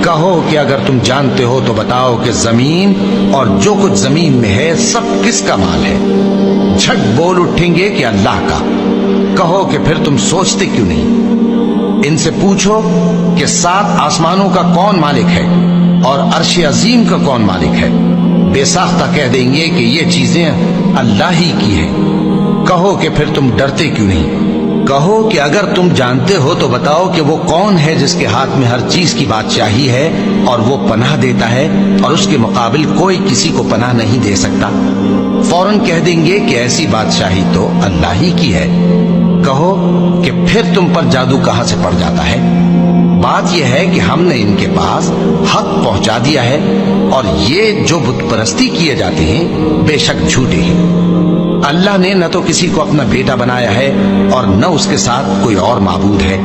کہو کہ اگر تم جانتے ہو تو بتاؤ کہ زمین اور جو کچھ زمین میں ہے سب کس کا مال ہے؟ جھٹ بول اٹھیں گے کہ اللہ کا۔ کہو کہ پھر تم سوچتے کیوں نہیں؟ ان سے پوچھو کہ 7 آسمانوں کا کون مالک ہے اور عرش عظیم کا کون مالک ہے؟ بے ساختہ کہہ دیں گے کہ یہ چیزیں اللہ ہی کی ہیں۔ کہو کہ پھر تم ڈرتے کیوں نہیں؟ کہو کہ اگر تم جانتے ہو تو بتاؤ کہ وہ کون ہے جس کے ہاتھ میں ہر چیز کی بادشاہی ہے اور وہ پناہ دیتا ہے اور اس کے مقابل کوئی کسی کو پناہ نہیں دے سکتا؟ فوراً کہہ دیں گے کہ ایسی بادشاہی تو اللہ ہی کی ہے۔ کہو کہ پھر تم پر جادو کہاں سے پڑ جاتا ہے؟ بات یہ ہے کہ ہم نے ان کے پاس حق پہنچا دیا ہے اور یہ جو بت پرستی کیے جاتے ہیں بے شک جھوٹے ہیں۔ اللہ نے نہ تو کسی کو اپنا بیٹا بنایا ہے اور نہ اس کے ساتھ کوئی اور معبود ہے۔